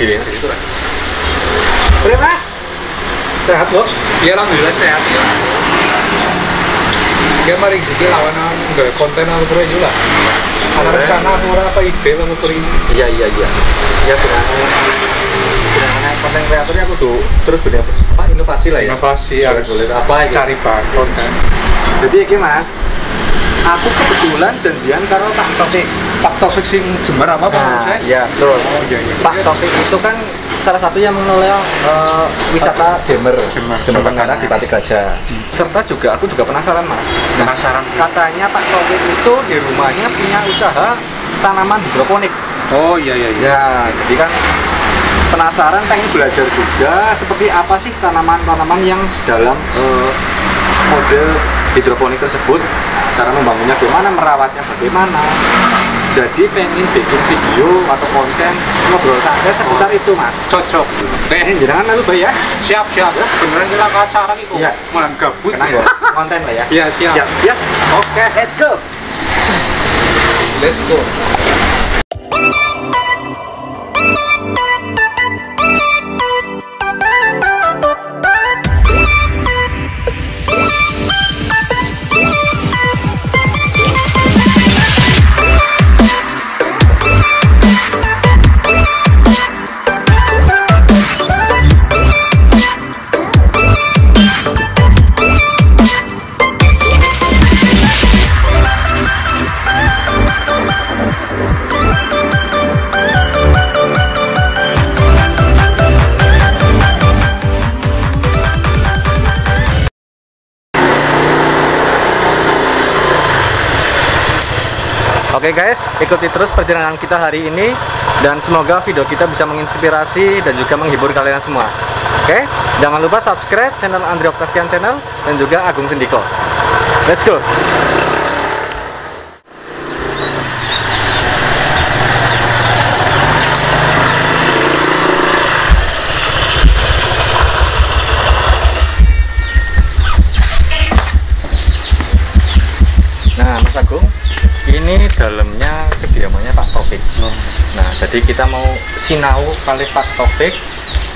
di situ lah. Oke Mas, sehat loh? Iya alhamdulillah sehat ya. Ya mari kita lawan nggak konten apa terus juga. Ada rencana apa ide apa ini? Iya. Ya dengan konten kreatornya aku tuh terus bener apa inovasi lah ya. Inovasi harus boleh apa ya? cari bahan konten. Jadi ini Mas, aku kebetulan janjian karo Pak Taufik. Pak Taufik sing Jember apa Pak? Nah, iya betul. Oh iya. Pak Taufik itu kan salah satu yang mengelola wisata Jember Tenggara di Pati Gajah. Serta juga aku juga penasaran Mas. Penasaran. Katanya Pak Taufik itu di rumahnya punya usaha tanaman hidroponik. Oh iya. Ya, jadi kan penasaran pengen belajar juga seperti apa sih tanaman-tanaman yang dalam model hidroponik tersebut, cara membangunnya bagaimana, merawatnya bagaimana. Jadi pengen bikin video atau konten ngobrol santai seputar itu Mas. Cocok. Jangan lalu bayar. Siap. Beneran kita ke acara nih kok. Iya. Malah gabut. Kenang ya, konten lah ya. Iya, siap. Ya. Oke, let's go. Let's go. Oke guys, ikuti terus perjalanan kita hari ini dan semoga video kita bisa menginspirasi dan juga menghibur kalian semua. Oke, jangan lupa subscribe channel Andri Octavian Channel dan juga Agung Sendiko. Let's go. Nah, Mas Agung, ini dalamnya kediamannya Pak Taufik. Nah, jadi kita mau sinau kali Pak Taufik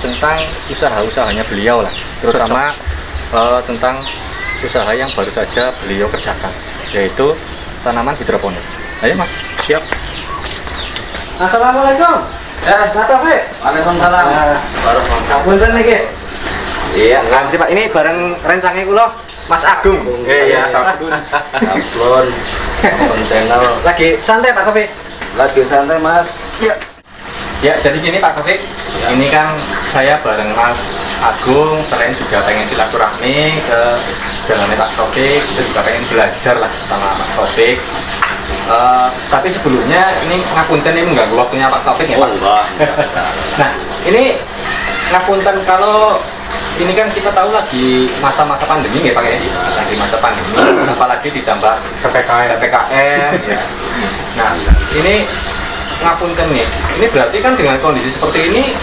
tentang usaha-usahanya beliau lah, terutama tentang usaha yang baru saja beliau kerjakan, yaitu tanaman hidroponik. Ayo Mas. Siap. Assalamualaikum. Pak Taufik. Waalaikumsalam. Punten niki. Iya, ngerti Pak. Ini bareng rencangnya kula Mas Agung. Iya. Upload channel. Lagi santai Pak Taufik. Lagi santai Mas. Iya. Ya, jadi gini Pak Taufik. Ya. Ini kan saya bareng Mas Agung, selain juga pengen silaturahmi ke dalamnya Pak Taufik, kita juga pengen belajar lah sama Pak Taufik. Tapi sebelumnya ini ngapunten ini mengganggu waktunya Pak Taufik ya Pak? Enggak. Nah, ini ngapunten kalau ini kan kita tahu lagi masa-masa pandemi ya Pak ya, lagi masa pandemi, apalagi ditambah PPKM ya. Nah, ini ngapunten nih, ini berarti kan dengan kondisi seperti ini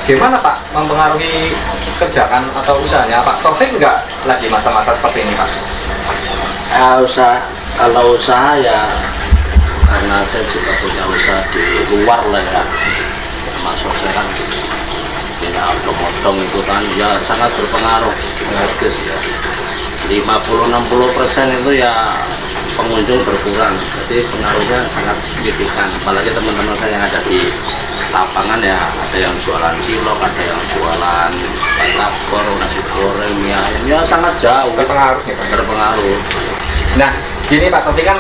gimana Pak mempengaruhi kerjaan atau usahanya Pak Taufik nggak lagi masa-masa seperti ini Pak? Kalau usaha ya karena saya juga punya usaha di luar lah ya, termasuk saya kan punya odong-odong itu kan ya sangat berpengaruh drastis ya. 50-60% itu ya pengunjung berkurang, jadi pengaruhnya sangat signifikan. Apalagi teman-teman saya yang ada di lapangan ya, ada yang jualan cilok, ada yang jualan batagor, nasi goreng, mie ayam, ya sangat jauh Terpengaruh nih Pak? berpengaruh. Nah, gini Pak Taufik kan,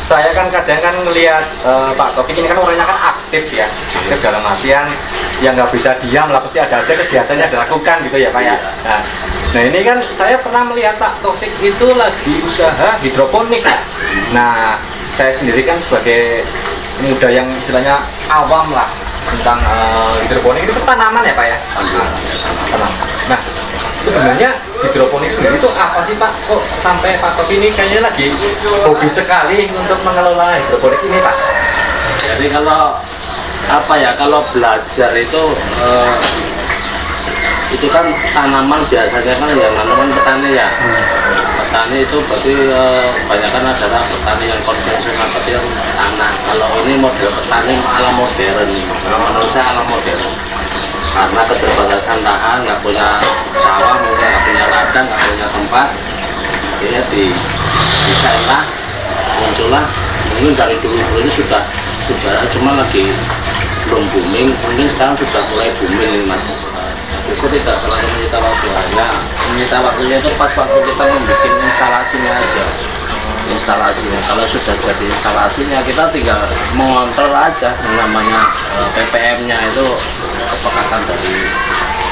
saya kan kadang kan melihat Pak Taufik ini kan orangnya kan aktif ya, aktif dalam artian ya nggak bisa diam lah, pasti ada aja kegiatannya dilakukan gitu ya Pak ya. Nah ini kan saya pernah melihat Pak Taufik itu lagi usaha hidroponik. Nah, saya sendiri kan sebagai muda yang istilahnya awam lah tentang hidroponik itu tanaman ya Pak ya. Tanaman. Nah, sebenarnya hidroponik sendiri itu apa sih Pak? Kok sampai Pak Taufik ini kayaknya lagi hobi sekali untuk mengelola hidroponik ini Pak? Jadi kalau apa ya, kalau belajar itu kan tanaman biasanya kan yang tanaman petani ya. Petani itu berarti kebanyakan adalah petani yang konvensional, berarti yang tanah. Kalau ini model bertani ala modern. Menurut saya ala modern. Karena keterbatasan lahan, nggak punya sawah, mungkin nggak punya ladang, nggak punya tempat, akhirnya disailah, muncullah. Mungkin dari dulu ini sudah cuma lagi belum booming, mungkin sekarang sudah mulai booming ini mas. Justru tidak terlalu menyita waktu, hanya menyita waktunya itu pas waktu kita membuat instalasinya aja. Instalasinya, kalau sudah jadi instalasinya kita tinggal mengontrol aja yang namanya ppm-nya itu, kepekatan dari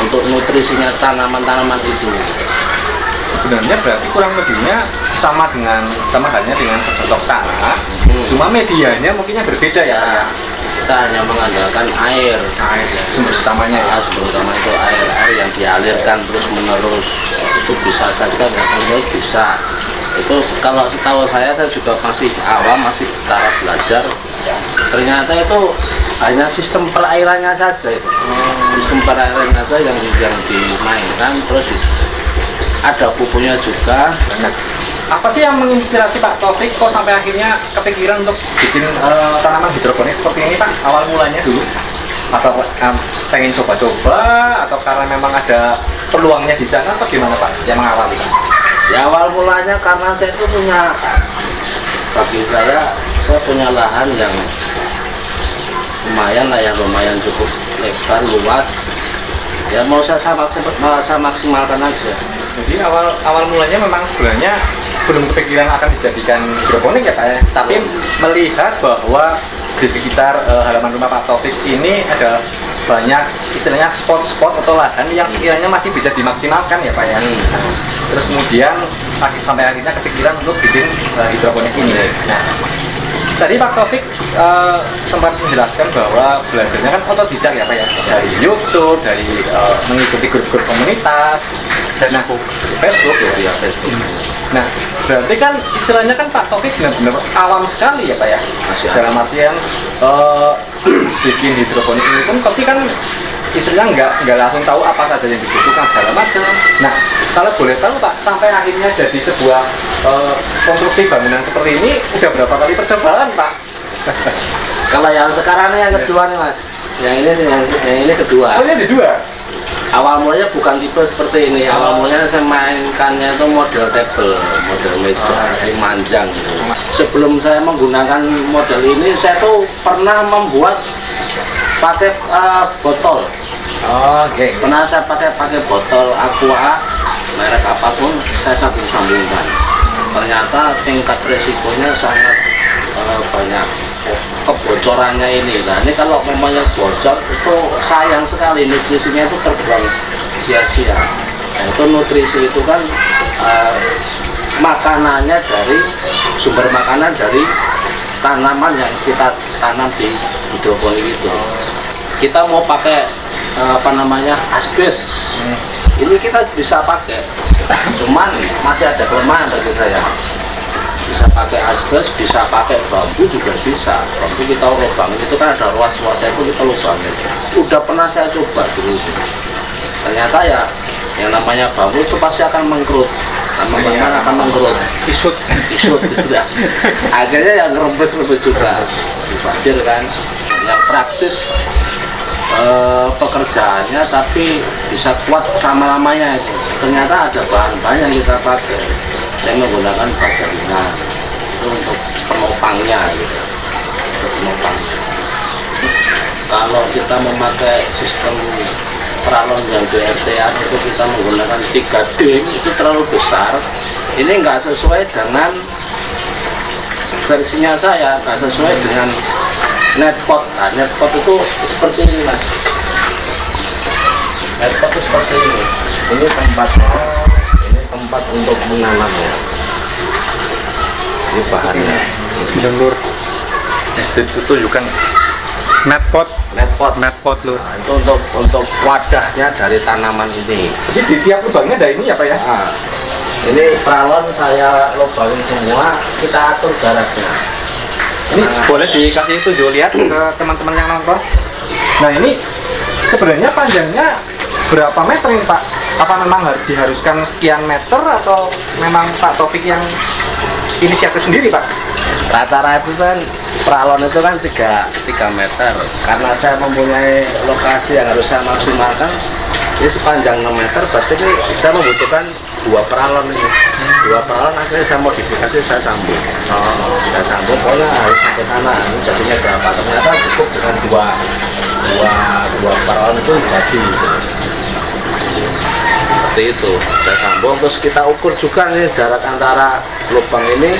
untuk nutrisinya tanaman-tanaman itu. Sebenarnya berarti kurang lebihnya sama halnya dengan bercocok tanam, cuma medianya mungkinnya berbeda ya. Kita hanya mengandalkan air Sumber utamanya ya. Sumber utama itu air yang dialirkan terus menerus, itu bisa saja, nggak bisa. Itu kalau setahu saya juga masih awam, masih cara belajar. Ternyata itu hanya sistem perairannya saja itu. Sistem perairannya saja yang dimainkan, terus ada pupuknya juga. Apa sih yang menginspirasi Pak Taufik kok sampai akhirnya kepikiran untuk bikin tanaman hidroponik seperti ini Pak? Awal mulanya dulu? Atau pengen coba-coba, atau karena memang ada peluangnya di sana, atau gimana Pak yang mengawali? Ya awal mulanya karena saya itu punya, bagi saya punya lahan yang lumayan lah ya, lumayan cukup lebar, luas. Ya mau saya maksimalkan aja. Jadi awal mulanya memang sebenarnya belum kepikiran akan dijadikan hidroponik ya Pak ya, tapi melihat bahwa di sekitar halaman rumah Pak Taufik ini ada banyak istilahnya spot-spot atau lahan yang sekiranya masih bisa dimaksimalkan ya Pak ya. Terus kemudian sampai akhirnya kepikiran untuk bikin hidroponik ini. Nah, tadi Pak Taufik sempat menjelaskan bahwa belajarnya kan otodidak ya Pak ya, dari YouTube, dari mengikuti grup-grup komunitas, dan aku Facebook ya, Facebook. Nah, berarti kan istilahnya kan Pak Taufik benar-benar awam sekali ya Pak ya, dalam artian bikin hidroponik ini kan pasti kan istilahnya nggak langsung tahu apa saja yang dibutuhkan segala macam. Nah, kalau boleh tahu Pak, sampai akhirnya jadi sebuah konstruksi bangunan seperti ini udah berapa kali percobaan Pak? Kalau yang sekarang yang kedua nih Mas, yang ini kedua. Oh ini dua. Awal mulanya bukan tipe seperti ini. Awal mulanya saya mainkannya itu model table, model meja, manjang gitu. Sebelum saya menggunakan model ini, saya tuh pernah membuat pakai botol. Oke. Pernah saya pakai botol aqua, merek apapun, saya sambung-sambungkan. Ternyata tingkat resikonya sangat banyak, kebocorannya ini. Nah ini kalau memangnya bocor itu sayang sekali, nutrisinya itu terbuang sia-sia. Nah, itu nutrisi itu kan makanannya dari sumber makanan dari tanaman yang kita tanam di hidroponik itu. Kita mau pakai asbes, ini kita bisa pakai, cuman masih ada kelemahan bagi saya. Bisa pakai asbes, bisa pakai bambu juga bisa. Bambu kita lubangin, itu kan ada ruas-ruasnya itu kita lubangin. Udah pernah saya coba dulu. Ternyata ya yang namanya bambu itu pasti akan mengkerut. Lama-lama akan mengkerut. Isut ya. Akhirnya yang ngerembes-rembes juga. Dibanjir kan. Yang praktis pekerjaannya tapi bisa kuat selama-lamanya itu. Ternyata ada bahan-bahan yang kita pakai. Saya menggunakan baja ringan itu untuk penopangnya gitu. Untuk penopangnya. Kalau kita memakai sistem peralon yang DRTA itu kita menggunakan 3D itu terlalu besar. Ini nggak sesuai dengan versinya saya, nggak sesuai dengan netpot. Nah, netpot itu seperti ini Mas. Netpot itu seperti ini. Ini tempatnya, ini tempat untuk menanamnya. Ini bahannya. Menurut itu tunjukkan netpot lur. Nah, itu untuk wadahnya dari tanaman ini. Jadi di tiap lubangnya ada ini ya Pak ya? Nah, ini peralon saya lubangin semua, kita atur jaraknya. Ini boleh dikasih tunjuk lihat ke teman-teman yang nonton. Nah ini sebenarnya panjangnya berapa meter ini Pak? Apa memang diharuskan sekian meter atau memang Pak Taufik yang inisiatif sendiri Pak? Rata-rata itu kan Pralon itu kan 3 meter. Karena saya mempunyai lokasi yang harus saya maksimalkan, ini sepanjang 6 meter, berarti ini saya membutuhkan 2 pralon ini. 2 pralon akhirnya saya modifikasi, saya sambung. Saya sambung, pokoknya harus sampai tanah. Ini jadinya berapa? Ternyata cukup dengan dua pralon itu jadi. Seperti itu, saya sambung, terus kita ukur juga nih jarak antara lubang ini,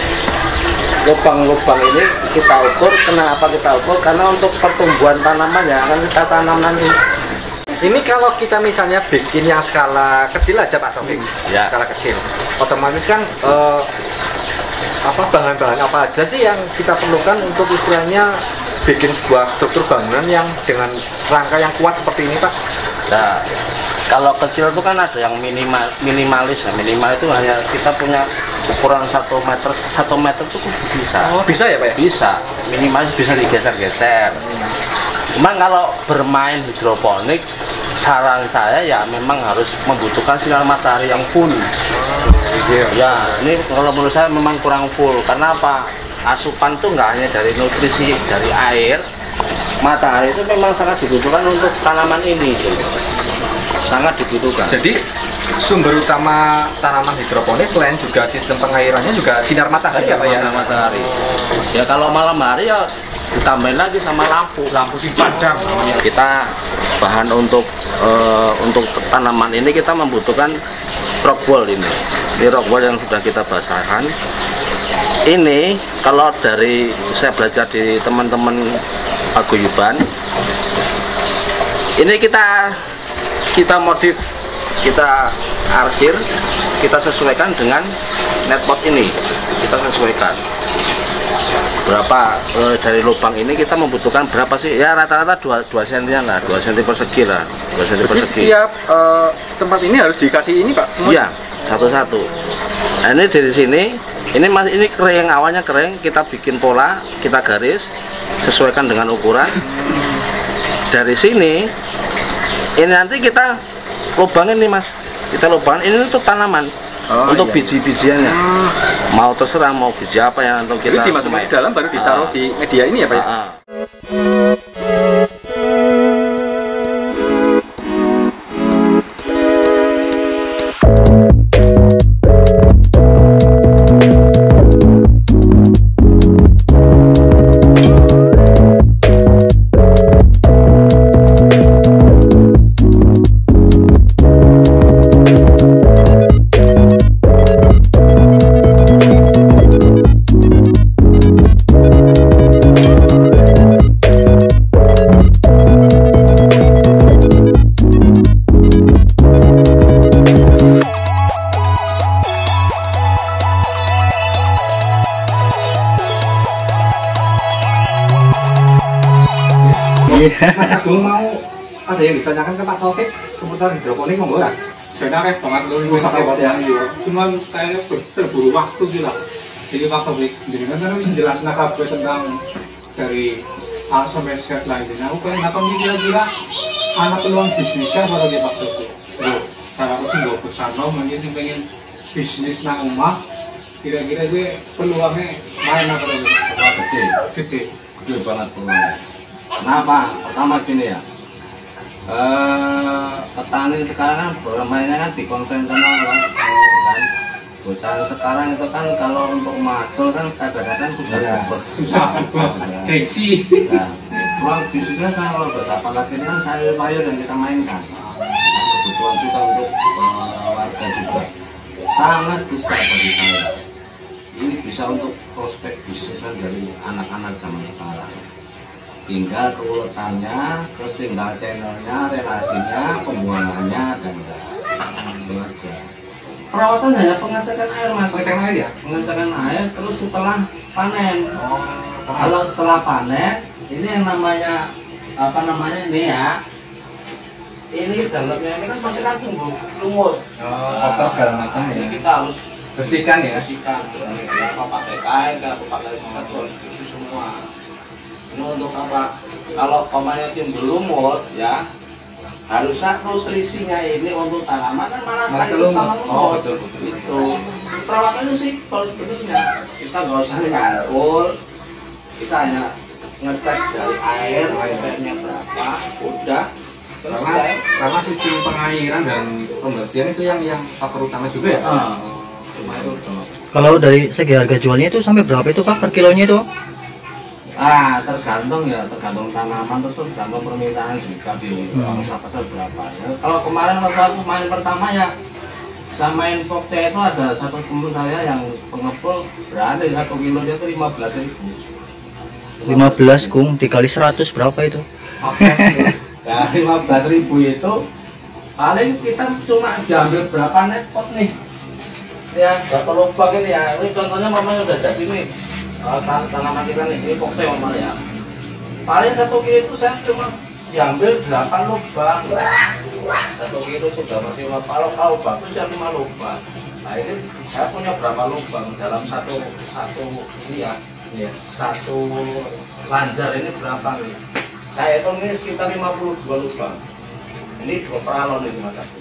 lubang-lubang ini kita ukur. Kenapa kita ukur? Karena untuk pertumbuhan tanaman yang akan kita tanam nanti. Ini kalau kita misalnya bikin yang skala kecil aja Pak Taufik, Ya. skala kecil, otomatis kan bahan-bahan apa aja sih yang kita perlukan untuk istilahnya bikin sebuah struktur bangunan yang dengan rangka yang kuat seperti ini Pak? Nah, kalau kecil itu kan ada yang minimalis. Nah, minimal itu hanya kita punya ukuran 1 meter, 1 meter cukup bisa. Oh, bisa ya Pak ya? Bisa, minimal bisa digeser-geser. Cuman kalau bermain hidroponik, saran saya ya memang harus membutuhkan sinar matahari yang full. Ya, ini kalau menurut saya memang kurang full. Karena apa? Asupan tuh nggak hanya dari nutrisi dari air, matahari itu memang sangat dibutuhkan untuk tanaman ini. Sangat dibutuhkan. Jadi sumber utama tanaman hidroponik selain juga sistem pengairannya juga sinar matahari ya Pak ya? Sinar matahari. Ya kalau malam hari ya ditambahin lagi sama lampu si padang. Kita bahan untuk tanaman ini kita membutuhkan rock wool ini. Ini rock wool yang sudah kita basahkan. Ini kalau dari saya belajar di teman-teman paguyuban, ini kita modif, kita arsir, kita sesuaikan dengan netpot ini. Kita sesuaikan berapa dari lubang ini kita membutuhkan berapa sih? Ya rata-rata 2 cm lah, 2 cm persegi lah, 2 cm persegi. Setiap tempat ini harus dikasih ini Pak? Iya, satu-satu. Nah, ini dari sini, ini kering, awalnya kering, kita bikin pola, kita garis, sesuaikan dengan ukuran. Dari sini, ini nanti kita lubangin nih Mas, kita lubangin ini untuk tanaman. Untuk biji-bijiannya, mau terserah mau biji apa yang untuk kita dimasukkan ke dalam baru ditaruh di media ini ya Pak ya? Mas Agung mau ada yang ditanyakan ke Pak Taufik seputar hidroponik monggo ya? Sebenarnya banget dulu sampai yang cuman saya terburu waktu gila. Jadi Pak Taufik sendiri kan harus menjelaskan kabeh tentang dari A sampai Z lainnya. Aku kan nggak kira-kira anak peluang bisnisnya baru dia Pak Taufik. Loh, cara aku sih nggak bersama mungkin pengen bisnis nang rumah. Kira-kira gue peluangnya main apa dulu? Gede banget peluangnya. Kenapa? Pertama gini ya, petani sekarang bermainnya kan di konvensional kan. Bocah sekarang itu kan kalau untuk macul kan kadang-kadang susah gengsi. Nah, peluang bisnisnya kan kalau betapa lagi kan sayur mayur yang kita mainkan. Kebutuhan kita untuk warga juga sangat besar bagi saya. Ini bisa untuk prospek bisnis dari anak-anak zaman sekarang. Tinggal keurutannya, terus tinggal channelnya, relasinya, pembuangannya, dan itu aja. Perawatan hanya pengecekan air Mas. Pengecekan air ya? Pengecekan air, terus setelah panen. Kalau setelah panen, ini yang namanya ini ya. Ini dalamnya ini kan masih kan tumbuh lumut. Kotor segala macam ya. Ini kita harus bersihkan ya. Bersihkan. Apa pakai kain, apa pakai sekat harus bersih semua. Ini untuk apa? Kalau pemainnya timbul lumut ya, harusnya nutrisinya ini untuk tanaman kan malah kayak sama lumut. Oh betul. Itu perawatannya sih kalau sebetulnya kita nggak usah ngarul, kita hanya ngecek dari air, airnya berapa, udah selesai. Karena sistem pengairan dan pembersihan itu yang faktor utama juga ya. Cuma itu. Kalau dari segi harga jualnya itu sampai berapa itu Pak per kilonya itu? Tergantung ya, tergantung tanaman, terus tergantung permintaan juga di pasar berapa ya. Kalau kemarin waktu aku main pertama ya, saya main Foxnya itu ada satu temen saya yang pengepul berani 1 kilo dia itu 15.000. 15 Kung dikali 100 berapa itu? Oke, ya 15.000 itu paling kita cuma diambil berapa nepot nih ya, berapa lubang ini ya. Ini contohnya mamanya udah jadi nih tanaman kita nih, ini Foxnya mama ya. Paling 1 kilo itu saya cuma diambil 8 lubang. 1 kilo itu udah masih 5, kalau bagus ya 5 lubang. Nah ini saya punya berapa lubang dalam satu ini ya. Ya, satu lanjar ini berapa nih? Saya hitung ini sekitar 52 lubang. Ini 2 peralon ini mas aku.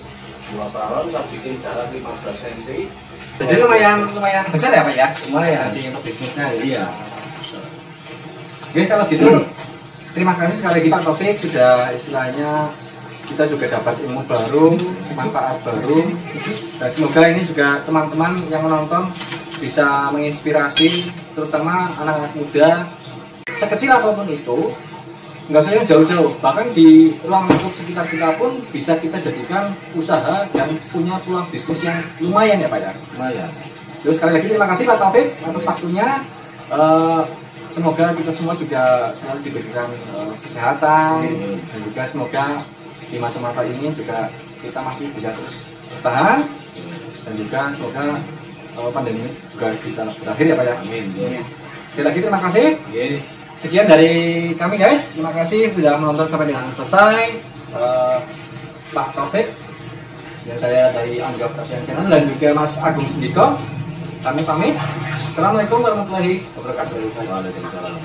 2 peralon saya bikin jarak 15 cm. Jadi lumayan besar ya Pak ya? Lumayan. Untuk bisnisnya. Iya. Oke, kalau gitu terima kasih sekali lagi Pak Taufik, sudah istilahnya kita juga dapat ilmu baru, manfaat baru, dan semoga ini juga teman-teman yang menonton bisa menginspirasi terutama anak-anak muda sekecil apapun itu, nggak usah yang jauh-jauh, bahkan di ruang lingkup sekitar kita pun bisa kita jadikan usaha dan punya peluang bisnis yang lumayan ya Pak ya. Lumayan. Terus sekali lagi terima kasih Pak Taufik atas waktunya. Semoga kita semua juga selalu diberikan kesehatan dan juga semoga di masa-masa ini juga kita masih bisa terus bertahan dan juga semoga pandemi juga bisa berakhir ya Pak ya. Amin. Sekali lagi terima kasih. Sekian dari kami guys, terima kasih sudah menonton sampai dengan selesai. Pak Taufik dan saya dari Anggap Kasihan Channel dan juga Mas Agung Sendiko, kami pamit. Assalamualaikum warahmatullahi wabarakatuh. Waalaikumsalam.